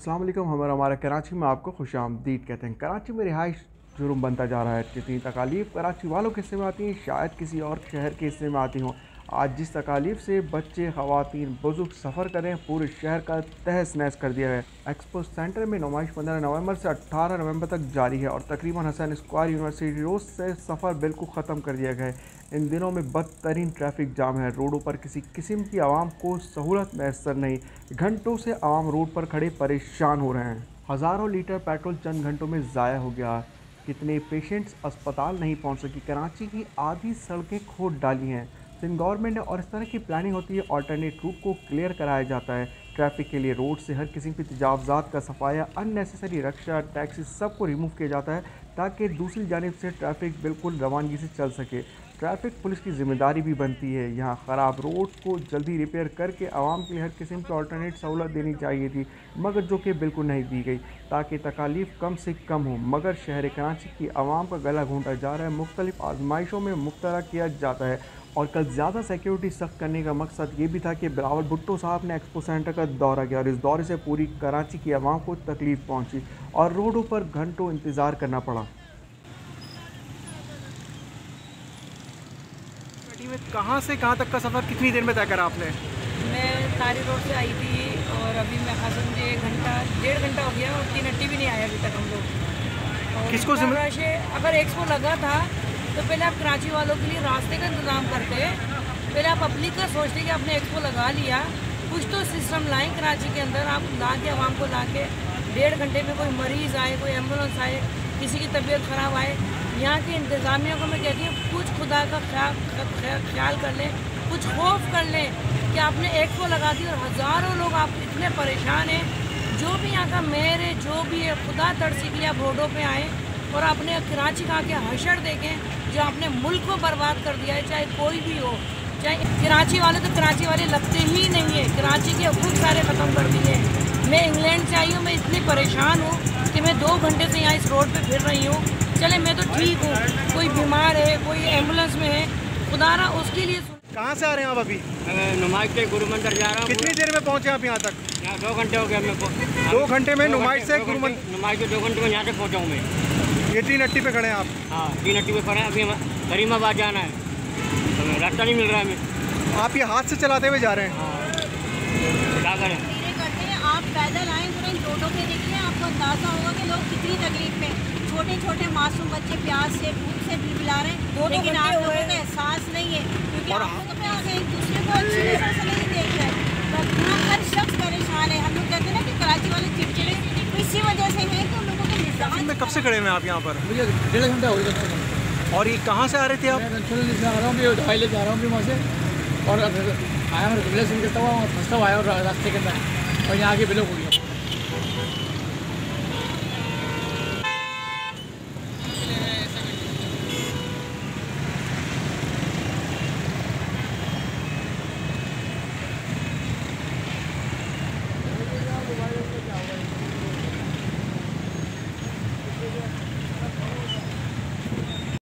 अस्सलाम वालेकुम। हमारा कराची में आपको खुशामदीद कहते हैं। कराची में रिहाइश जुर्म बनता जा रहा है। जितनी तकालीफ कराची वालों के हिस्से में आती हैं शायद किसी और शहर के हिस्से में आती हों। आज जिस तकालीफ से बच्चे, ख़वातीन, बुजुर्ग सफ़र करें, पूरे शहर का तहस नहस कर दिया है। एक्सपो सेंटर में नुमाइश 15 नवंबर से 18 नवंबर तक जारी है और तकरीबन हसन स्क्वायर यूनिवर्सिटी रोड से सफ़र बिल्कुल ख़त्म कर दिया गया है। इन दिनों में बदतरीन ट्रैफिक जाम है। रोडों पर किसी किस्म की आवाम को सहूलत मैसर नहीं। घंटों से आवाम रोड पर खड़े परेशान हो रहे हैं। हज़ारों लीटर पेट्रोल चंद घंटों में ज़ाया हो गया। कितने पेशेंट्स अस्पताल नहीं पहुंच सकी। कराची की आधी सड़कें खोद डाली हैं। सिंध गवर्नमेंट ने और इस तरह की प्लानिंग होती है, ऑल्टरनेट रूट को क्लियर कराया जाता है। ट्रैफिक के लिए रोड से हर किस्म की तजावज़ात का सफाया, अननेसेसरी रक्षा, टैक्सी सबको रिमूव किया जाता है ताकि दूसरी जानिब से ट्रैफिक बिल्कुल रवानगी से चल सके। ट्रैफिक पुलिस की जिम्मेदारी भी बनती है। यहाँ ख़राब रोड को जल्दी रिपेयर करके आवाम के लिए हर किस्म की ऑल्टरनेट सहूलत देनी चाहिए थी, मगर जो कि बिल्कुल नहीं दी गई ताकि तकालीफ कम से कम हो। मगर शहर कराची की आवाम का गला घूंटा जा रहा है, मुख्तलिफ आजमाइशों में मुब्तला किया जाता है। और कल ज़्यादा सिक्योरिटी सख्त करने का मकसद ये भी था कि बिलावल भुट्टो साहब ने एक्सपो सेंटर का दौरा किया और इस दौरे से पूरी कराची की आवाम को तकलीफ़ पहुँची और रोडों पर घंटों इंतज़ार करना पड़ा। में कहाँ से कहाँ तक का सफ़र कितनी देर में तय करा आपने? मैं तारी रोड से आई थी और अभी मैं हसन मुझे 1.5 घंटा हो गया और 3 हट्टी भी नहीं आया अभी तक हम लोग। किसको अगर एक्सपो लगा था तो पहले आप कराची वालों के लिए रास्ते का इंतज़ाम करते, पहले आप पब्लिक का सोचते कि आपने एक्सपो लगा लिया, कुछ तो सिस्टम लाएँ कराची के अंदर। आप ला के आवाम को ला के 1.5 घंटे में कोई मरीज़ आए, कोई एम्बुलेंस आए, किसी की तबीयत ख़राब आए, यहाँ की इंतज़ामिया को मैं कहती हूँ कुछ खुदा का ख्याल कर लें, कुछ खौफ कर लें कि आपने एक्सपो लगा दी और हज़ारों लोग आप इतने परेशान हैं। जो भी यहाँ का मेयर है, जो भी है, खुदा तड़सी के लिए आप रोडों पे आएँ और अपने कराची का के हशर देखें जो आपने मुल्क को बर्बाद कर दिया है। चाहे कोई भी हो, चाहे कराची वाले, तो कराची वाले लगते ही नहीं है। कराची के हकूक़ सारे ख़त्म कर दिए। मैं इंग्लैंड से आई हूँ, मैं इतनी परेशान हूँ कि मैं 2 घंटे से यहाँ इस रोड पे फिर रही हूँ। चले मैं तो ठीक हूँ, कोई बीमार है, कोई एम्बुलेंस में है, खुदारा उसके लिए। कहाँ से आ रहे हैं आप अभी? नुमाइश के गुरु मंदिर जा रहा हूँ। कितनी देर में पहुँचे आप यहाँ तक? यहाँ 2 घंटे हो गए मेरे को। 2 घंटे में नुमाइश से गुरु मंदिर? नुमाइश के 2 घंटे में यहाँ तक पहुँचा हूँ मैं। ये 3 हट्टी पे खड़े हैं आप? हाँ, 3 हट्टी पे खड़े हैं। अभी करीमाबाद जाना है तो रास्ता नहीं मिल रहा है हमें। आप ये हाथ से चलाते हुए जा रहे हैं? हाँ, क्या करें? आप पैदल आए तो इन रोडों पे देखिए, आपको अंदाजा होगा कि लोग कितनी तकलीफ में, छोटे छोटे मासूम बच्चे प्यास से, भूख से बिलबिला रहे हैं, लेकिन आप लोगों को एहसास नहीं है क्योंकि आप लोगों पे आगे एक दूसरे को अच्छी नजर से नहीं देख रहे। हर शख्स परेशान है। हम लोग कहते हैं ना कि कराची वाले चिड़चिड़े, इसी वजह से है कि उन लोगों के निजाम में। कब से खड़े हैं आप यहाँ पर? मुझे 1.5 घंटा हो गया। और ये कहाँ से आ रहे थे आप? मैं आ रहा हूँ, दवाई लेके आ रहा हूँ वहाँ से, और आया मैं रिलेशन करता हुआ फंसता हुआ आया और रास्ते के अंदर, और यहाँ आके ब्लॉक हो गया।